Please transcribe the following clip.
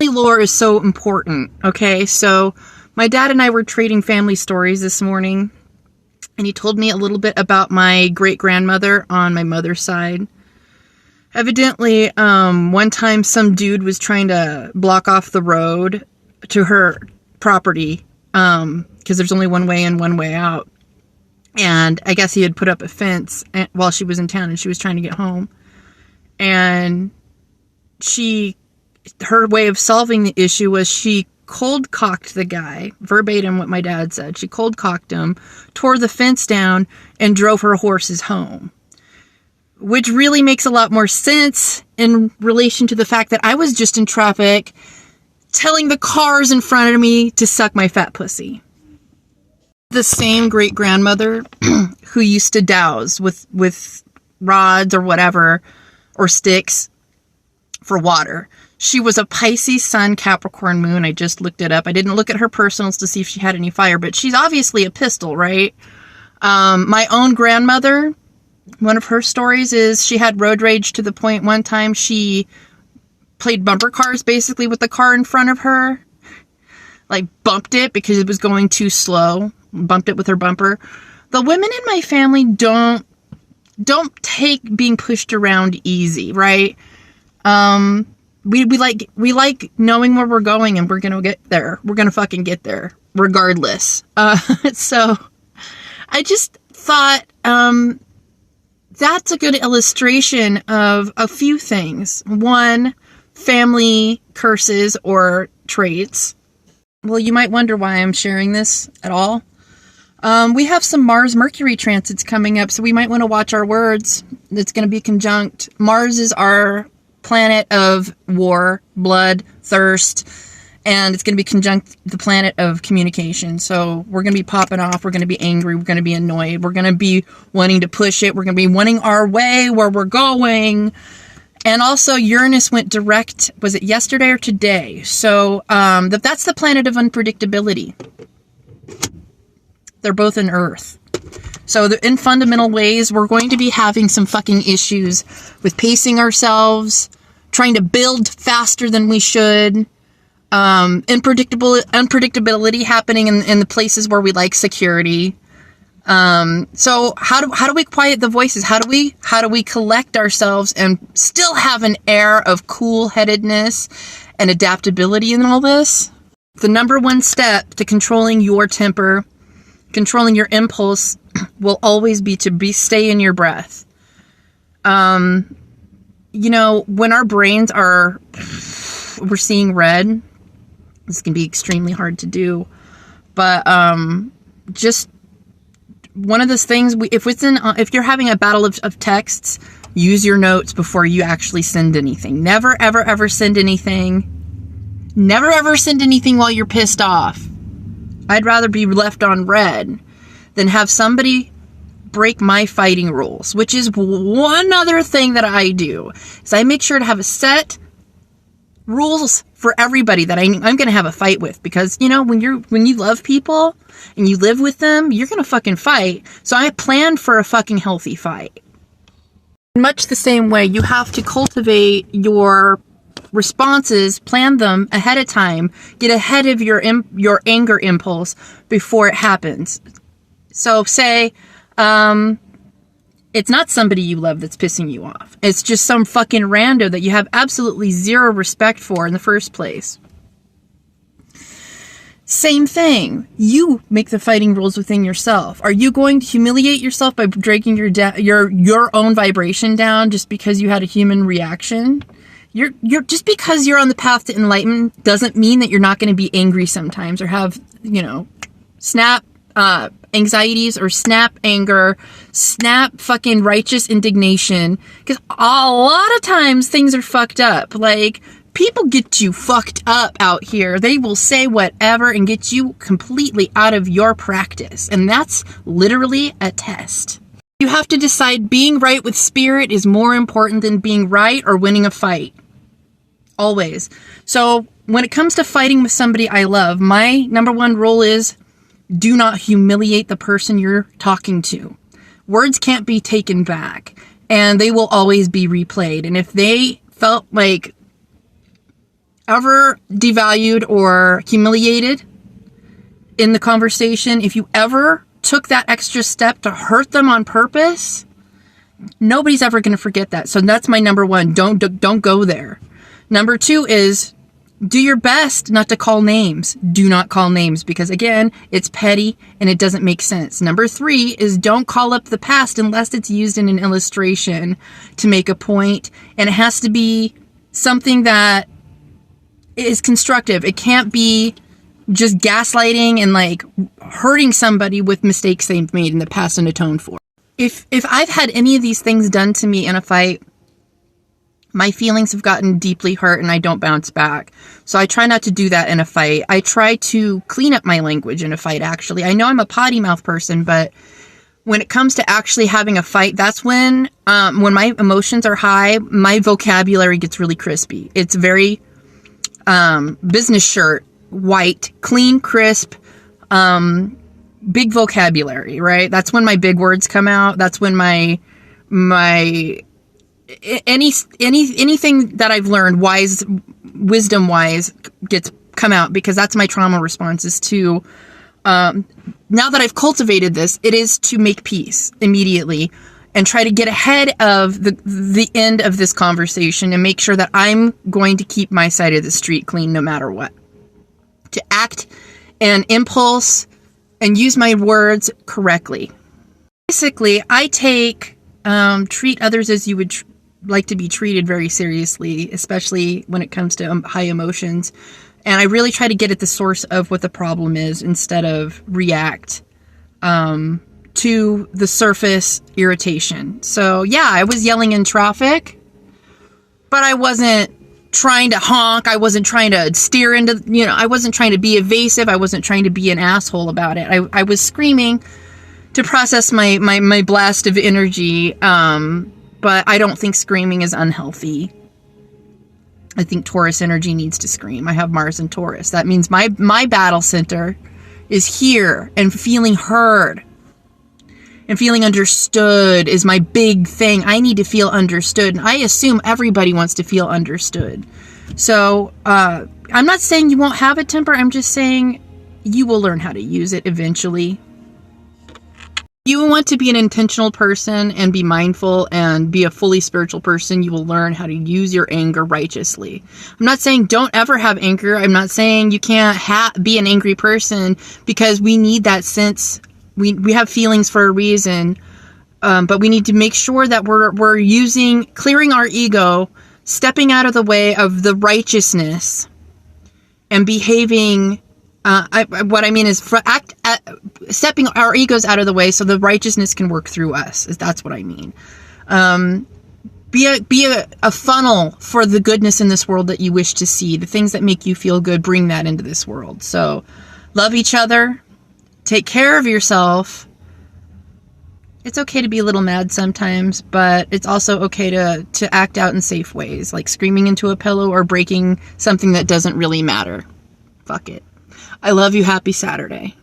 Lore is so important, okay? So my dad and I were trading family stories this morning, and he told me a little bit about my great-grandmother on my mother's side. Evidently, one time some dude was trying to block off the road to her property, because there's only one way in, one way out. And I guess he had put up a fence while she was in town and she was trying to get home. And her way of solving the issue was she cold-cocked the guy, verbatim what my dad said. She cold-cocked him, tore the fence down, and drove her horses home. Which really makes a lot more sense in relation to the fact that I was just in traffic telling the cars in front of me to suck my fat pussy. The same great-grandmother who used to douse with rods or whatever, or sticks for water. She was a Pisces Sun, Capricorn Moon. I just looked it up. I didn't look at her personals to see if she had any fire, but she's obviously a pistol, right? My own grandmother, one of her stories is she had road rage to the point one time she played bumper cars basically with the car in front of her. Like bumped it because it was going too slow. Bumped it with her bumper. The women in my family don't take being pushed around easy, right? We like knowing where we're going, and we're gonna get there. We're gonna fucking get there regardless. So I just thought that's a good illustration of a few things. One, family curses or traits. Well, you might wonder why I'm sharing this at all. We have some Mars-Mercury transits coming up, so we might want to watch our words. It's going to be conjunct. Mars is our planet of war, blood, thirst, and it's going to be conjunct the planet of communication. So we're going to be popping off. We're going to be angry. We're going to be annoyed. We're going to be wanting to push it. We're going to be wanting our way, where we're going. And also Uranus went direct, was it yesterday or today? So that's the planet of unpredictability. They're both in Earth. So in fundamental ways, we're going to be having some fucking issues with pacing ourselves, trying to build faster than we should, unpredictability happening in the places where we like security. So how do we quiet the voices? How do we collect ourselves and still have an air of cool-headedness and adaptability in all this? The number one step to controlling your temper, controlling your impulse, will always be to stay in your breath. When our brains we're seeing red, this can be extremely hard to do, but just one of those things, if you're having a battle of texts, use your notes before you actually send anything. Never, ever, ever send anything. Never, ever send anything while you're pissed off. I'd rather be left on red than have somebody break my fighting rules, which is one other thing that I do, is I make sure to have a set rules for everybody that I'm going to have a fight with, because when you love people and you live with them, you're going to fucking fight. So I plan for a fucking healthy fight. In much the same way, you have to cultivate your responses, plan them ahead of time, get ahead of your anger impulse before it happens. So say it's not somebody you love that's pissing you off. It's just some fucking rando that you have absolutely zero respect for in the first place. Same thing. You make the fighting rules within yourself. Are you going to humiliate yourself by dragging your own vibration down just because you had a human reaction? You're just because you're on the path to enlightenment doesn't mean that you're not going to be angry sometimes or have, snap anxieties or snap anger, snap fucking righteous indignation. Because a lot of times things are fucked up. Like, people get you fucked up out here. They will say whatever and get you completely out of your practice. And that's literally a test. You have to decide being right with spirit is more important than being right or winning a fight. Always. So when it comes to fighting with somebody I love, my number one rule is do not humiliate the person you're talking to. Words can't be taken back, and they will always be replayed. And if they felt like ever devalued or humiliated in the conversation, if you ever took that extra step to hurt them on purpose, nobody's ever going to forget that. So that's my number one. Don't go there. Number two is do your best not to call names. Do not call names because, again, it's petty and it doesn't make sense. Number three is don't call up the past unless it's used in an illustration to make a point. And it has to be something that is constructive. It can't be just gaslighting and like hurting somebody with mistakes they've made in the past and atoned for. If I've had any of these things done to me in a fight, my feelings have gotten deeply hurt and I don't bounce back. So I try not to do that in a fight. I try to clean up my language in a fight, actually. I know I'm a potty mouth person, but when it comes to actually having a fight, that's when my emotions are high, my vocabulary gets really crispy. It's very business shirt, white, clean, crisp, big vocabulary, right? That's when my big words come out. That's when my anything that I've learned wisdom wise come out, because that's my trauma responses to now that I've cultivated this, it is to make peace immediately and try to get ahead of the end of this conversation and make sure that I'm going to keep my side of the street clean no matter what. To act and impulse and use my words correctly. Basically, I treat others as you would like to be treated very seriously, especially when it comes to high emotions. And I really try to get at the source of what the problem is instead of react to the surface irritation. So yeah, I was yelling in traffic, but I wasn't trying to honk. I wasn't trying to steer into, I wasn't trying to be evasive. I wasn't trying to be an asshole about it. I was screaming to process my blast of energy. But I don't think screaming is unhealthy. I think Taurus energy needs to scream. I have Mars in Taurus. That means my battle center is here, and feeling heard and feeling understood is my big thing. I need to feel understood. And I assume everybody wants to feel understood. So I'm not saying you won't have a temper. I'm just saying you will learn how to use it eventually. You want to be an intentional person and be mindful and be a fully spiritual person, you will learn how to use your anger righteously. I'm not saying don't ever have anger. I'm not saying you can't be an angry person, because we need that sense. We have feelings for a reason, but we need to make sure that we're clearing our ego, stepping out of the way of the righteousness, and behaving. What I mean is stepping our egos out of the way so the righteousness can work through us. That's what I mean. Be a funnel for the goodness in this world that you wish to see. The things that make you feel good, bring that into this world. So love each other. Take care of yourself. It's okay to be a little mad sometimes, but it's also okay to act out in safe ways, like screaming into a pillow or breaking something that doesn't really matter. Fuck it. I love you. Happy Saturday.